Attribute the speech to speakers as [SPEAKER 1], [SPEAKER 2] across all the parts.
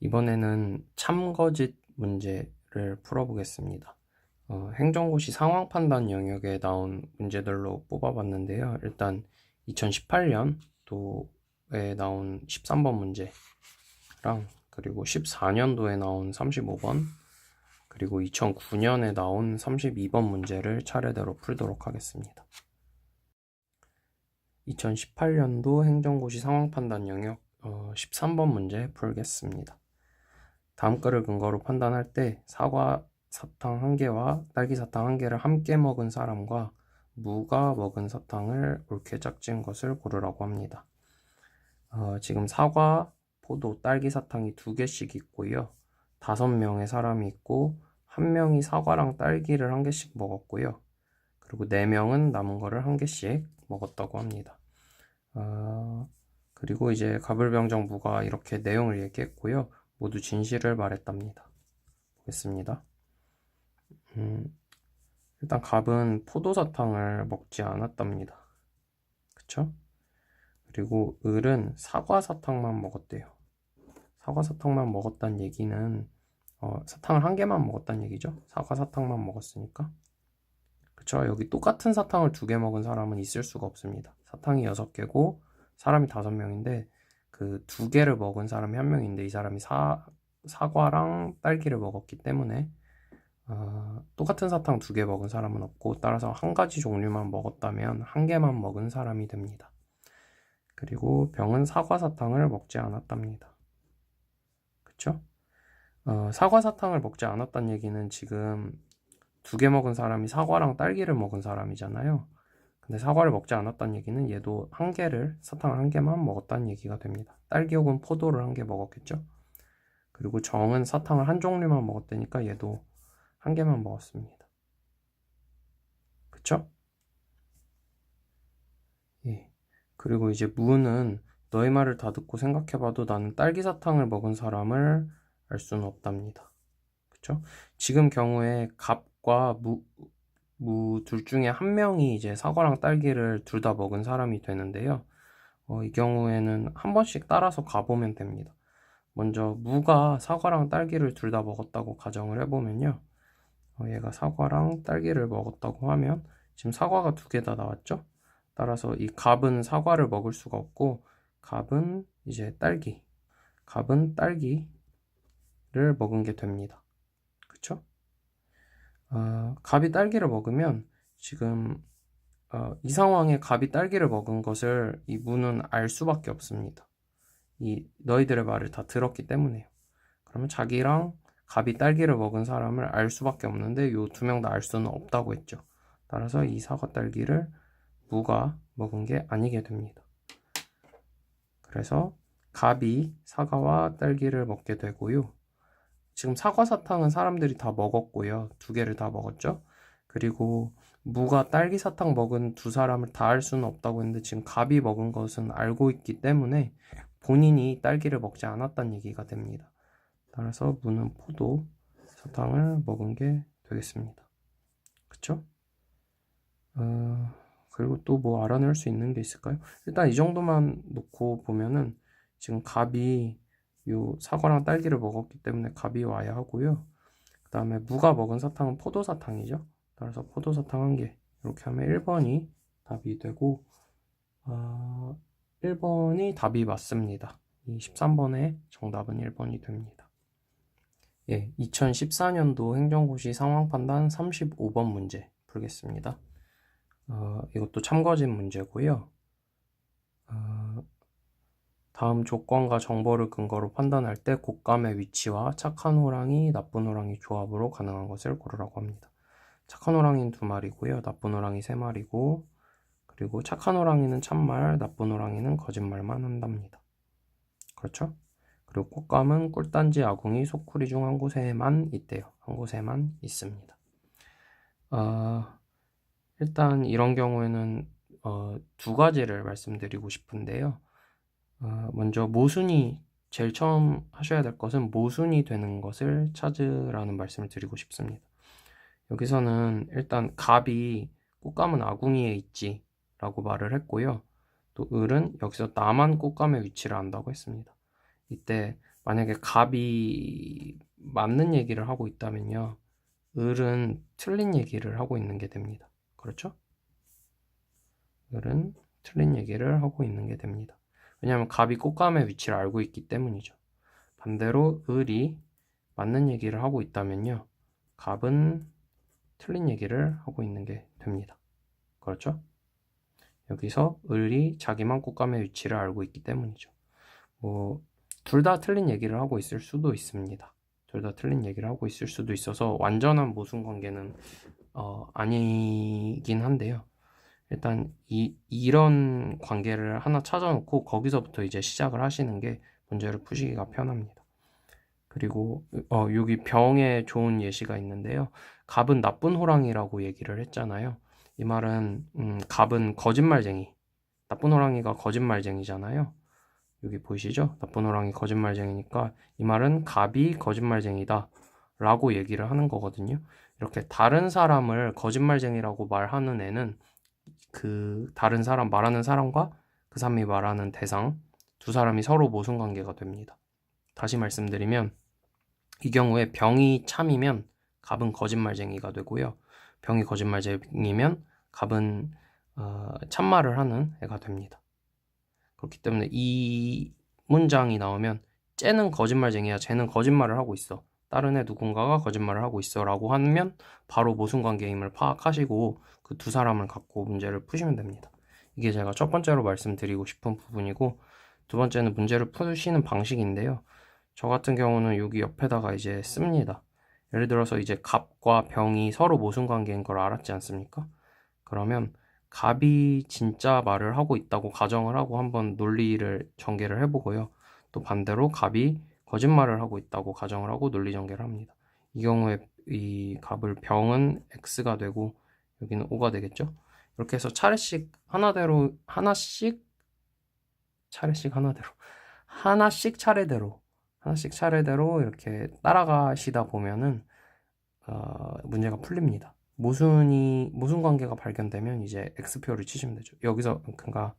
[SPEAKER 1] 이번에는 참거짓 문제를 풀어보겠습니다. 행정고시 상황 판단 영역에 나온 문제들로 뽑아봤는데요. 일단 2018년도에 나온 13번 문제랑 그리고 14년도에 나온 35번 그리고 2009년에 나온 32번 문제를 차례대로 풀도록 하겠습니다. 2018년도 행정고시 상황 판단 영역 13번 문제 풀겠습니다. 다음 글을 근거로 판단할 때 사과 사탕 1개와 딸기 사탕 1개를 함께 먹은 사람과 무가 먹은 사탕을 옳게 짝진 것을 고르라고 합니다. 지금 사과, 포도, 딸기 사탕이 2개씩 있고요. 5명의 사람이 있고 1명이 사과랑 딸기를 1개씩 먹었고요. 그리고 4명은 남은 거를 1개씩 먹었다고 합니다. 그리고 이제 가불병정 무가 이렇게 내용을 얘기했고요. 모두 진실을 말했답니다. 보겠습니다. 일단 갑은 포도사탕을 먹지 않았답니다. 그쵸? 그리고 을은 사과사탕만 먹었대요. 사과사탕만 먹었다는 얘기는 사탕을 1개만 먹었다는 얘기죠. 사과사탕만 먹었으니까. 그쵸? 여기 똑같은 사탕을 2개 먹은 사람은 있을 수가 없습니다. 사탕이 6개고 사람이 5명인데 그 2개를 먹은 사람이 1명인데 이 사람이 사과랑 딸기를 먹었기 때문에 똑같은 사탕 2개 먹은 사람은 없고 따라서 1가지 종류만 먹었다면 1개만 먹은 사람이 됩니다. 그리고 병은 사과사탕을 먹지 않았답니다. 그쵸? 사과사탕을 먹지 않았다는 얘기는 지금 2개 먹은 사람이 사과랑 딸기를 먹은 사람이잖아요. 근데 사과를 먹지 않았다는 얘기는 얘도 사탕을 1개만 먹었다는 얘기가 됩니다. 딸기 혹은 포도를 1개 먹었겠죠. 그리고 정은 사탕을 1종류만 먹었다니까 얘도 1개만 먹었습니다. 그쵸? 예. 그리고 이제 무는 너의 말을 다 듣고 생각해봐도 나는 딸기 사탕을 먹은 사람을 알 수는 없답니다. 그쵸? 지금 경우에 갑과 무 둘 중에 1명이 이제 사과랑 딸기를 둘 다 먹은 사람이 되는데요. 이 경우에는 한 번씩 따라서 가보면 됩니다. 먼저 무가 사과랑 딸기를 둘 다 먹었다고 가정을 해보면요. 얘가 사과랑 딸기를 먹었다고 하면 지금 사과가 2개 다 나왔죠? 따라서 이 갑은 사과를 먹을 수가 없고 갑은 이제 갑은 딸기를 먹은 게 됩니다. 그쵸? 갑이 딸기를 먹으면 지금 이 상황에 갑이 딸기를 먹은 것을 이 무는 알 수밖에 없습니다. 이 너희들의 말을 다 들었기 때문에요. 그러면 자기랑 갑이 딸기를 먹은 사람을 알 수밖에 없는데 요 2명 다 알 수는 없다고 했죠. 따라서 이 사과 딸기를 무가 먹은 게 아니게 됩니다. 그래서 갑이 사과와 딸기를 먹게 되고요. 지금 사과 사탕은 사람들이 다 먹었고요. 2개를 다 먹었죠. 그리고 무가 딸기 사탕 먹은 2사람을 다 알 수는 없다고 했는데 지금 갑이 먹은 것은 알고 있기 때문에 본인이 딸기를 먹지 않았다는 얘기가 됩니다. 따라서 무는 포도 사탕을 먹은 게 되겠습니다. 그쵸? 그리고 또 뭐 알아낼 수 있는 게 있을까요? 일단 이 정도만 놓고 보면은 지금 갑이 요 사과랑 딸기를 먹었기 때문에 갑이 와야 하고요. 그 다음에 무가 먹은 사탕은 포도 사탕이죠. 따라서 포도 사탕 1개 이렇게 하면 1번이 답이 되고 1번이 답이 맞습니다. 이 13번의 정답은 1번이 됩니다. 예, 2014년도 행정고시 상황판단 35번 문제 풀겠습니다. 이것도 참거짓 문제고요. 다음 조건과 정보를 근거로 판단할 때 곶감의 위치와 착한 호랑이, 나쁜 호랑이 조합으로 가능한 것을 고르라고 합니다. 착한 호랑이는 2마리고요. 나쁜 호랑이 3마리고 그리고 착한 호랑이는 참말, 나쁜 호랑이는 거짓말만 한답니다. 그렇죠? 그리고 곶감은 꿀단지, 아궁이, 소쿠리 중 한 곳에만 있대요. 한 곳에만 있습니다. 일단 이런 경우에는 2가지를 말씀드리고 싶은데요. 먼저 모순이 제일 처음 하셔야 될 것은 모순이 되는 것을 찾으라는 말씀을 드리고 싶습니다. 여기서는 일단 갑이 곶감은 아궁이에 있지 라고 말을 했고요. 또 을은 여기서 나만 곶감의 위치를 안다고 했습니다. 이때 만약에 갑이 맞는 얘기를 하고 있다면요, 을은 틀린 얘기를 하고 있는 게 됩니다. 그렇죠? 을은 틀린 얘기를 하고 있는 게 됩니다. 왜냐하면 갑이 꽃감의 위치를 알고 있기 때문이죠. 반대로 을이 맞는 얘기를 하고 있다면요, 갑은 틀린 얘기를 하고 있는 게 됩니다. 그렇죠? 여기서 을이 자기만 꽃감의 위치를 알고 있기 때문이죠. 둘 다 틀린 얘기를 하고 있을 수도 있습니다. 둘 다 틀린 얘기를 하고 있을 수도 있어서 완전한 모순 관계는 아니긴 한데요. 일단 이런 관계를 하나 찾아놓고 거기서부터 이제 시작을 하시는 게 문제를 푸시기가 편합니다. 그리고 여기 병에 좋은 예시가 있는데요. 갑은 나쁜 호랑이라고 얘기를 했잖아요. 이 말은 갑은 거짓말쟁이, 나쁜 호랑이가 거짓말쟁이잖아요. 여기 보이시죠? 나쁜 호랑이 거짓말쟁이니까 이 말은 갑이 거짓말쟁이다 라고 얘기를 하는 거거든요. 이렇게 다른 사람을 거짓말쟁이라고 말하는 애는 그 다른 사람 말하는 사람과 그 사람이 말하는 대상 두 사람이 서로 모순관계가 됩니다. 다시 말씀드리면 이 경우에 병이 참이면 갑은 거짓말쟁이가 되고요. 병이 거짓말쟁이면 갑은 참말을 하는 애가 됩니다. 그렇기 때문에 이 문장이 나오면 쟤는 거짓말쟁이야, 쟤는 거짓말을 하고 있어, 다른 애 누군가가 거짓말을 하고 있어 라고 하면 바로 모순관계임을 파악하시고 그 두 사람을 갖고 문제를 푸시면 됩니다. 이게 제가 첫 번째로 말씀드리고 싶은 부분이고, 두 번째는 문제를 푸시는 방식인데요. 저 같은 경우는 여기 옆에다가 이제 씁니다. 예를 들어서 이제 갑과 병이 서로 모순관계인 걸 알았지 않습니까? 그러면 갑이 진짜 말을 하고 있다고 가정을 하고 한번 논리를 전개를 해보고요. 또 반대로 갑이 거짓말을 하고 있다고 가정을 하고 논리 전개를 합니다. 이 경우에 이 갑을 병은 X가 되고 여기는 O가 되겠죠? 이렇게 해서 차례씩 하나대로 하나씩 차례씩 하나대로 하나씩 차례대로 이렇게 따라가시다 보면은 문제가 풀립니다. 모순 관계가 발견되면 이제 X표를 치시면 되죠. 여기서 그러니까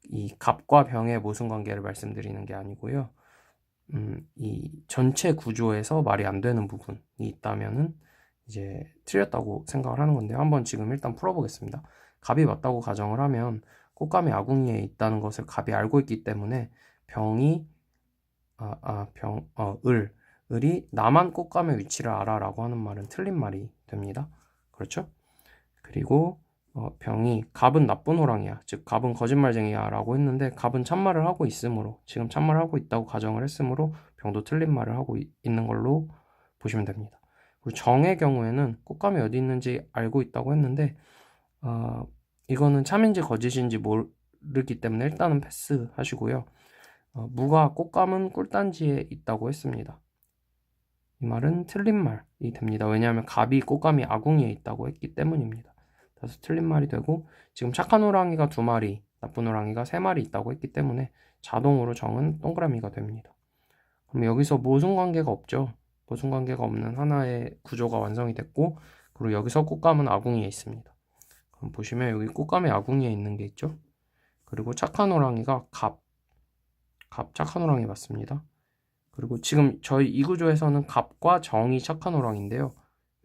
[SPEAKER 1] 이 갑과 병의 모순 관계를 말씀드리는 게 아니고요. 이 전체 구조에서 말이 안 되는 부분이 있다면은 이제 틀렸다고 생각을 하는 건데요. 한번 지금 일단 풀어보겠습니다. 갑이 맞다고 가정을 하면 꽃감이 아궁이에 있다는 것을 갑이 알고 있기 때문에 병이 을이 나만 꽃감의 위치를 알아라고 하는 말은 틀린 말이 됩니다. 그렇죠? 그리고 병이 갑은 나쁜 호랑이야, 즉 갑은 거짓말쟁이야 라고 했는데 갑은 참말을 하고 있으므로, 지금 참말을 하고 있다고 가정을 했으므로 병도 틀린 말을 하고 있는 걸로 보시면 됩니다. 그리고 정의 경우에는 꽃감이 어디 있는지 알고 있다고 했는데 이거는 참인지 거짓인지 모르기 때문에 일단은 패스 하시고요. 무가 꽃감은 꿀단지에 있다고 했습니다. 이 말은 틀린 말이 됩니다. 왜냐하면 갑이 꽃감이 아궁이에 있다고 했기 때문입니다. 그래서 틀린 말이 되고, 지금 착한 호랑이가 2마리, 나쁜 호랑이가 3마리 있다고 했기 때문에 자동으로 정은 동그라미가 됩니다. 그럼 여기서 모순관계가 없죠. 모순관계가 없는 하나의 구조가 완성이 됐고, 그리고 여기서 꽃감은 아궁이에 있습니다. 그럼 보시면 여기 꽃감이 아궁이에 있는 게 있죠. 그리고 착한 호랑이가 갑 착한 호랑이 맞습니다. 그리고 지금 저희 이 구조에서는 갑과 정이 착한 호랑이인데요.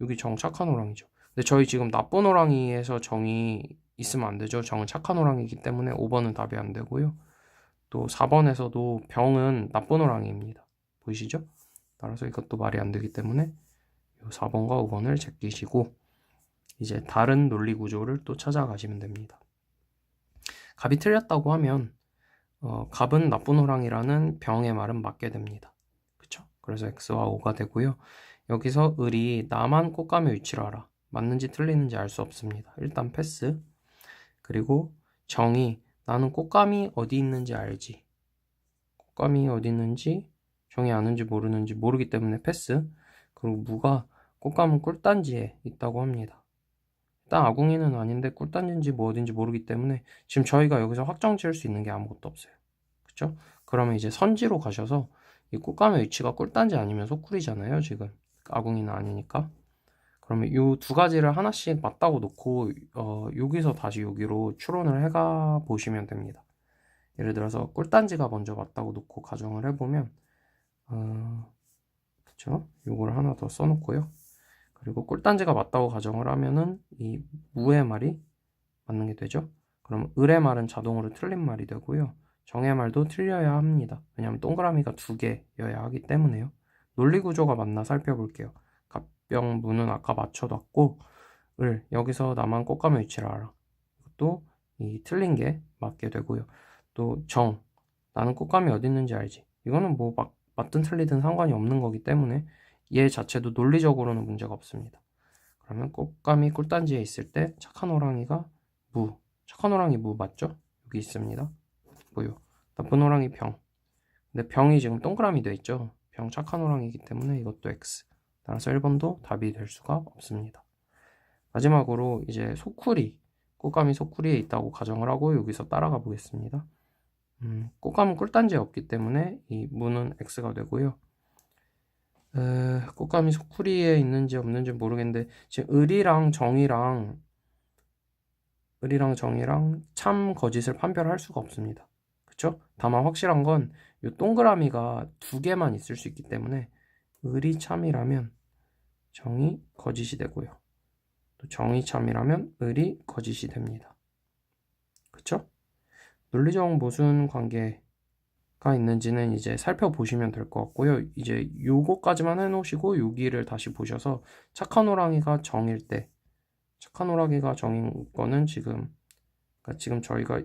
[SPEAKER 1] 여기 정 착한 호랑이죠. 근데 저희 지금 나쁜 호랑이에서 정이 있으면 안 되죠. 정은 착한 호랑이기 때문에 5번은 답이 안 되고요. 또 4번에서도 병은 나쁜 호랑이입니다. 보이시죠? 따라서 이것도 말이 안 되기 때문에 4번과 5번을 제끼시고 이제 다른 논리 구조를 또 찾아가시면 됩니다. 갑이 틀렸다고 하면 갑은 나쁜 호랑이라는 병의 말은 맞게 됩니다. 그쵸? 그래서 X와 O가 되고요. 여기서 을이 나만 꽃감의 위치를 알아. 맞는지 틀리는지 알 수 없습니다. 일단 패스. 그리고 정이 나는 꽃감이 어디 있는지 알지. 꽃감이 어디 있는지 정이 아는지 모르는지 모르기 때문에 패스. 그리고 무가 꽃감은 꿀단지에 있다고 합니다. 일단 아궁이는 아닌데 꿀단지인지 뭐 어딘지 모르기 때문에 지금 저희가 여기서 확정 지을 수 있는 게 아무것도 없어요. 그쵸? 그러면 이제 선지로 가셔서 이 꽃감의 위치가 꿀단지 아니면 소쿠리잖아요, 지금. 아궁이는 아니니까. 그러면 이 두 가지를 하나씩 맞다고 놓고 여기서 다시 여기로 추론을 해가 보시면 됩니다. 예를 들어서 꿀단지가 먼저 맞다고 놓고 가정을 해보면 그쵸? 요걸 하나 더 써놓고요. 그리고 꿀단지가 맞다고 가정을 하면은 이 무의 말이 맞는 게 되죠. 그럼 을의 말은 자동으로 틀린 말이 되고요. 정의 말도 틀려야 합니다. 왜냐하면 동그라미가 두 개여야 하기 때문에요. 논리 구조가 맞나 살펴볼게요. 갑병 무는 아까 맞춰놨고 여기서 나만 꽃가미 위치를 알아. 또 이 틀린 게 맞게 되고요. 또 나는 꽃감이 어디 있는지 알지. 이거는 뭐 맞든 틀리든 상관이 없는 거기 때문에 얘 자체도 논리적으로는 문제가 없습니다. 그러면 꽃감이 꿀단지에 있을 때 착한 호랑이가 착한 호랑이 무 맞죠? 여기 있습니다. 무요. 나쁜 호랑이 병. 근데 병이 지금 동그라미 돼 있죠. 병 착한 호랑이기 때문에 이것도 X. 따라서 1번도 답이 될 수가 없습니다. 마지막으로 이제 꽃감이 소쿠리에 있다고 가정을 하고 여기서 따라가 보겠습니다. 꽃감은 꿀단지에 없기 때문에 이 무는 X가 되고요. 꽃감이 소쿠리에 있는지 없는지 모르겠는데 지금 을이랑 정이랑 참 거짓을 판별할 수가 없습니다. 그쵸? 다만 확실한 건 이 동그라미가 두 개만 있을 수 있기 때문에 을이 참이라면 정이 거짓이 되고요. 또 정이 참이라면 을이 거짓이 됩니다. 그쵸? 논리적 모순 관계가 있는지는 이제 살펴보시면 될 것 같고요. 이제 요거까지만 해놓으시고 여기를 다시 보셔서 착한 호랑이가 정일 때 착한 호랑이가 정인 거는 그러니까 지금 저희가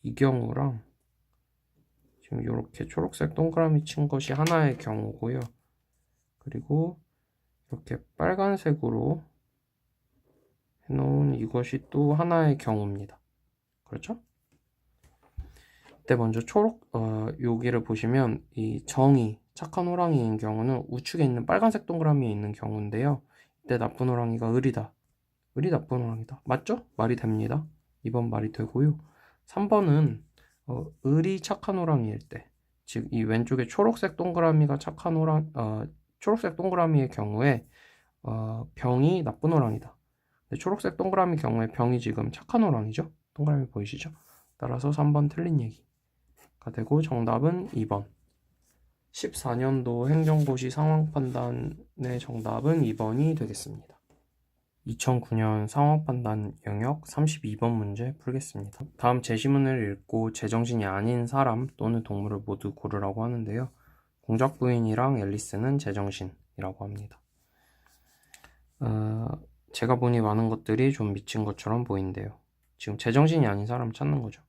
[SPEAKER 1] 이 경우랑 지금 이렇게 초록색 동그라미 친 것이 하나의 경우고요. 그리고 이렇게 빨간색으로 해놓은 이것이 또 하나의 경우입니다. 그렇죠? 이때 먼저 여기를 보시면 이 정이 착한 호랑이인 경우는 우측에 있는 빨간색 동그라미에 있는 경우인데요. 이때 나쁜 호랑이가 을이다. 을이 나쁜 호랑이다. 맞죠? 말이 됩니다. 2번 말이 되고요. 3번은 을이 착한 호랑이일 때, 즉 이 왼쪽에 초록색 동그라미가 초록색 동그라미의 경우에 병이 나쁜 호랑이다. 초록색 동그라미 경우에 병이 지금 착한 호랑이죠? 동그라미 보이시죠? 따라서 3번 틀린 얘기가 되고 정답은 2번. 14년도 행정고시 상황판단의 정답은 2번이 되겠습니다. 2009년 상황판단 영역 32번 문제 풀겠습니다. 다음 제시문을 읽고 제정신이 아닌 사람 또는 동물을 모두 고르라고 하는데요. 공작 부인이랑 앨리스는 제정신이라고 합니다. 제가 보니 많은 것들이 좀 미친 것처럼 보인대요. 지금 제정신이 아닌 사람 찾는 거죠.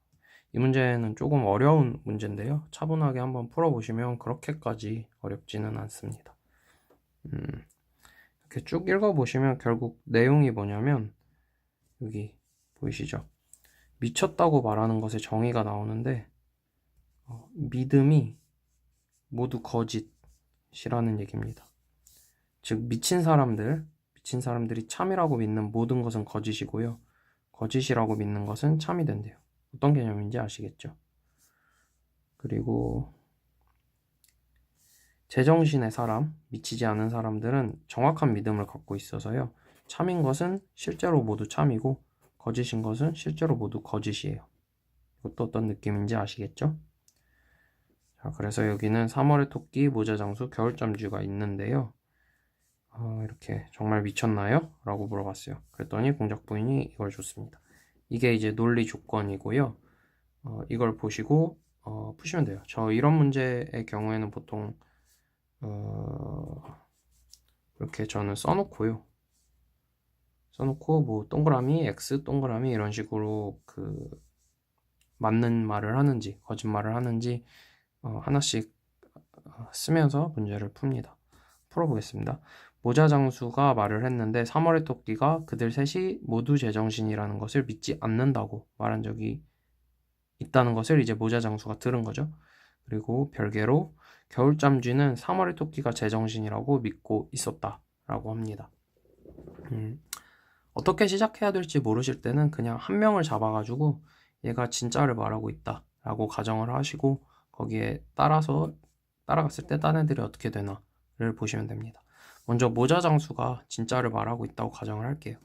[SPEAKER 1] 이 문제는 조금 어려운 문제인데요. 차분하게 한번 풀어보시면 그렇게까지 어렵지는 않습니다. 이렇게 쭉 읽어보시면 결국 내용이 뭐냐면 여기 보이시죠? 미쳤다고 말하는 것의 정의가 나오는데 믿음이 모두 거짓이라는 얘기입니다. 즉 미친 사람들이 참이라고 믿는 모든 것은 거짓이고요. 거짓이라고 믿는 것은 참이 된대요. 어떤 개념인지 아시겠죠? 그리고 제정신의 사람, 미치지 않은 사람들은 정확한 믿음을 갖고 있어서요. 참인 것은 실제로 모두 참이고 거짓인 것은 실제로 모두 거짓이에요. 이것도 어떤 느낌인지 아시겠죠? 자, 그래서 여기는 3월의 토끼, 모자장수, 겨울잠쥐가 있는데요. 이렇게 정말 미쳤나요? 라고 물어봤어요. 그랬더니 공작 부인이 이걸 줬습니다. 이게 이제 논리 조건이고요. 이걸 보시고 푸시면 돼요. 저 이런 문제의 경우에는 보통 이렇게 저는 써놓고 뭐 동그라미 X 동그라미 이런 식으로 그 맞는 말을 하는지 거짓말을 하는지 하나씩 쓰면서 문제를 풉니다. 풀어보겠습니다. 모자장수가 말을 했는데 3월의 토끼가 그들 셋이 모두 제정신이라는 것을 믿지 않는다고 말한 적이 있다는 것을 이제 모자장수가 들은 거죠. 그리고 별개로 겨울잠쥐는 3월의 토끼가 제정신이라고 믿고 있었다라고 합니다. 어떻게 시작해야 될지 모르실 때는 그냥 한 명을 잡아가지고 얘가 진짜를 말하고 있다라고 가정을 하시고 거기에 따라갔을 때 딴 애들이 어떻게 되나를 보시면 됩니다. 먼저 모자장수가 진짜를 말하고 있다고 가정을 할게요.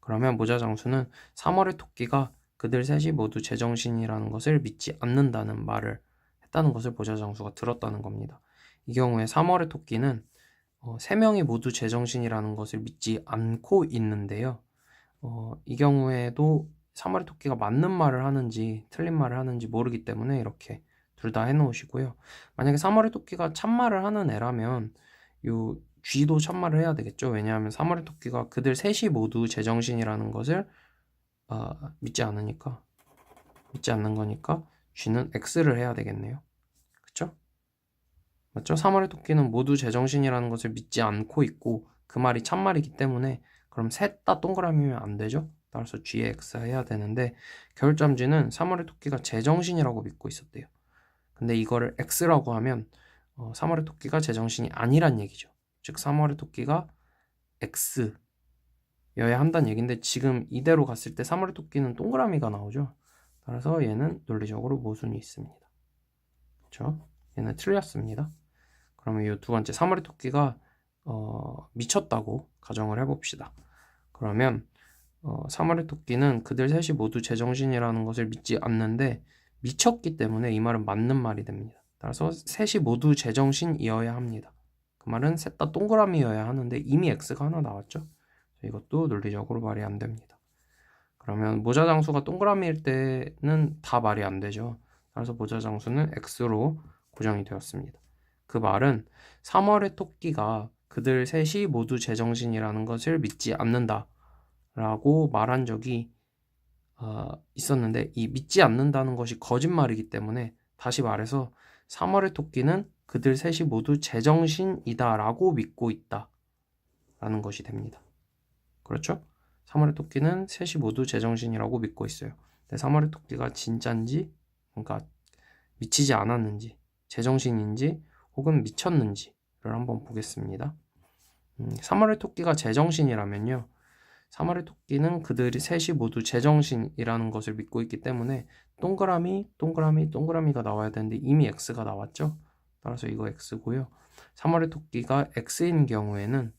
[SPEAKER 1] 그러면 모자장수는 3월의 토끼가 그들 셋이 모두 제정신이라는 것을 믿지 않는다는 말을 했다는 것을 모자장수가 들었다는 겁니다. 이 경우에 3월의 토끼는 3명이 모두 제정신이라는 것을 믿지 않고 있는데요. 이 경우에도 3월의 토끼가 맞는 말을 하는지 틀린 말을 하는지 모르기 때문에 이렇게 둘 다 해놓으시고요. 만약에 3월의 토끼가 참말을 하는 애라면 요 쥐도 참말을 해야 되겠죠. 왜냐하면 3월의 토끼가 그들 셋이 모두 제정신이라는 것을 믿지 않는 거니까 쥐는 X를 해야 되겠네요. 그쵸? 맞죠? 3월의 토끼는 모두 제정신이라는 것을 믿지 않고 있고 그 말이 참말이기 때문에 그럼 셋 다 동그라미면 안 되죠? 따라서 G에 X 해야 되는데 겨울잠쥐는 3월의 토끼가 제정신이라고 믿고 있었대요. 근데 이거를 X라고 하면 3월의 토끼가 제정신이 아니란 얘기죠. 즉 3월의 토끼가 X여야 한다는 얘기인데 지금 이대로 갔을 때 3월의 토끼는 동그라미가 나오죠. 따라서 얘는 논리적으로 모순이 있습니다. 그렇죠? 얘는 틀렸습니다. 그러면 이 두 번째 3월의 토끼가 미쳤다고 가정을 해봅시다. 그러면 3월의 토끼는 그들 셋이 모두 제정신이라는 것을 믿지 않는데 미쳤기 때문에 이 말은 맞는 말이 됩니다. 따라서 셋이 모두 제정신이어야 합니다. 그 말은 셋 다 동그라미여야 하는데 이미 X가 하나 나왔죠. 이것도 논리적으로 말이 안 됩니다. 그러면 모자장수가 동그라미일 때는 다 말이 안 되죠. 따라서 모자장수는 X로 고정이 되었습니다. 그 말은 3월의 토끼가 그들 셋이 모두 제정신이라는 것을 믿지 않는다 라고 말한 적이 있었는데 이 믿지 않는다는 것이 거짓말이기 때문에 다시 말해서 3월의 토끼는 그들 셋이 모두 제정신이다 라고 믿고 있다 라는 것이 됩니다. 그렇죠? 3월의 토끼는 셋이 모두 제정신이라고 믿고 있어요. 근데 3월의 토끼가 진짠지, 그러니까 미치지 않았는지, 제정신인지 혹은 미쳤는지를 한번 보겠습니다. 3월의 토끼가 제정신이라면요. 3월의 토끼는 그들이 셋이 모두 제정신이라는 것을 믿고 있기 때문에 동그라미가 나와야 되는데 이미 X가 나왔죠. 따라서 이거 X고요. 3월의 토끼가 X인 경우에는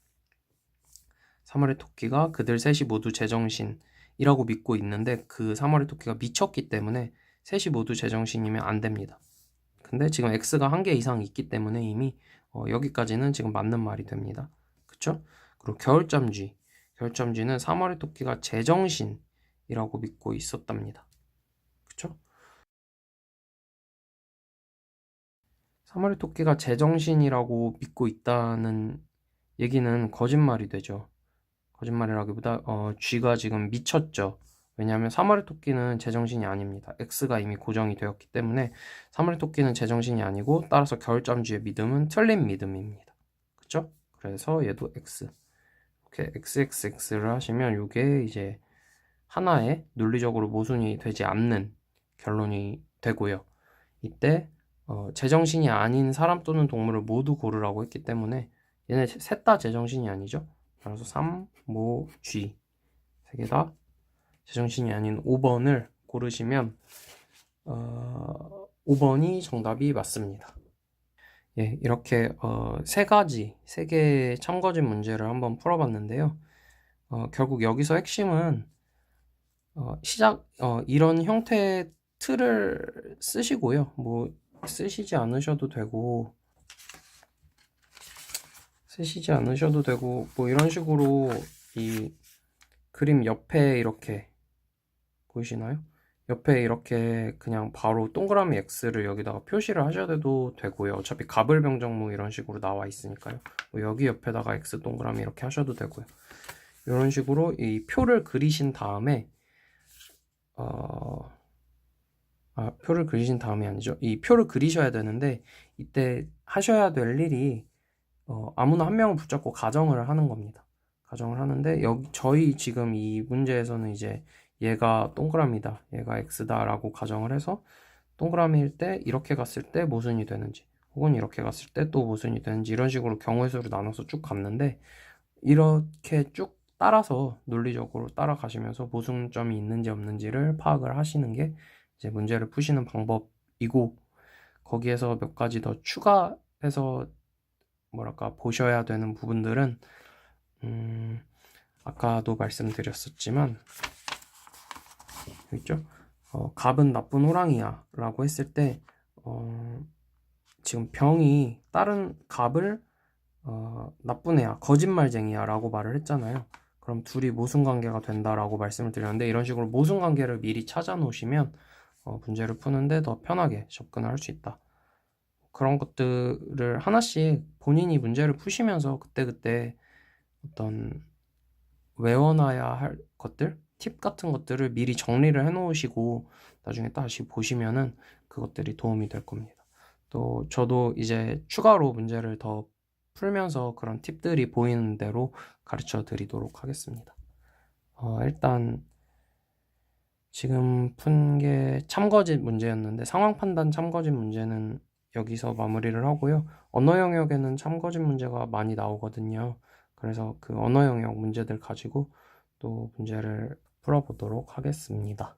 [SPEAKER 1] 3월의 토끼가 그들 셋이 모두 제정신이라고 믿고 있는데 그 3월의 토끼가 미쳤기 때문에 셋이 모두 제정신이면 안 됩니다. 근데 지금 X가 한 개 이상 있기 때문에 이미 여기까지는 지금 맞는 말이 됩니다. 그쵸? 그리고 겨울잠쥐는 3월의 토끼가 제정신이라고 믿고 있었답니다. 그쵸? 3월의 토끼가 제정신이라고 믿고 있다는 얘기는 거짓말이 되죠. 거짓말이라기보다 쥐가 지금 미쳤죠. 왜냐하면 3월의 토끼는 제정신이 아닙니다. X가 이미 고정이 되었기 때문에 3월의 토끼는 제정신이 아니고 따라서 겨울잠쥐의 믿음은 틀린 믿음입니다. 그쵸? 그래서 얘도 X. 이렇게 XXX를 하시면 이게 이제 하나의 논리적으로 모순이 되지 않는 결론이 되고요. 이때 제정신이 아닌 사람 또는 동물을 모두 고르라고 했기 때문에 얘네 셋 다 제정신이 아니죠. 따라서 3, 5, G 세 개 다 제정신이 아닌 5번을 고르시면 5번이 정답이 맞습니다. 예, 이렇게 세 개의 참거짓 문제를 한번 풀어봤는데요. 결국 여기서 핵심은 이런 형태의 틀을 쓰시고요. 뭐 쓰시지 않으셔도 되고 뭐 이런 식으로 이 그림 옆에 이렇게 보이시나요? 옆에 이렇게 그냥 바로 동그라미 X를 여기다가 표시를 하셔도 되고요. 어차피 가불병정무 이런 식으로 나와 있으니까요. 뭐 여기 옆에다가 X 동그라미 이렇게 하셔도 되고요. 이런 식으로 이 표를 그리신 다음에 표를 그리신 다음이 아니죠. 이 표를 그리셔야 되는데 이때 하셔야 될 일이 아무나 한 명을 붙잡고 가정을 하는 겁니다. 가정을 하는데 저희 지금 이 문제에서는 이제 얘가 동그라미다, 얘가 X다 라고 가정을 해서 동그라미일 때 이렇게 갔을 때 모순이 되는지 혹은 이렇게 갔을 때 또 모순이 되는지 이런 식으로 경우의 수를 나눠서 쭉 갔는데 이렇게 쭉 따라서 논리적으로 따라가시면서 모순점이 있는지 없는지를 파악을 하시는 게 이제 문제를 푸시는 방법이고 거기에서 몇 가지 더 추가해서 보셔야 되는 부분들은 아까도 말씀드렸었지만 있죠? 갑은 나쁜 호랑이야 라고 했을 때 지금 병이 다른 갑을 나쁜 애야, 거짓말쟁이야 라고 말을 했잖아요. 그럼 둘이 모순관계가 된다라고 말씀을 드렸는데, 이런 식으로 모순관계를 미리 찾아 놓으시면 문제를 푸는데 더 편하게 접근을 할 수 있다. 그런 것들을 하나씩 본인이 문제를 푸시면서 그때그때 어떤 외워놔야 할 것들, 팁 같은 것들을 미리 정리를 해 놓으시고 나중에 다시 보시면은 그것들이 도움이 될 겁니다. 또 저도 이제 추가로 문제를 더 풀면서 그런 팁들이 보이는 대로 가르쳐 드리도록 하겠습니다. 일단 지금 푼 게 참거짓 문제였는데, 상황 판단 참거짓 문제는 여기서 마무리를 하고요. 언어 영역에는 참거짓 문제가 많이 나오거든요. 그래서 그 언어 영역 문제들 가지고 또 문제를 풀어보도록 하겠습니다.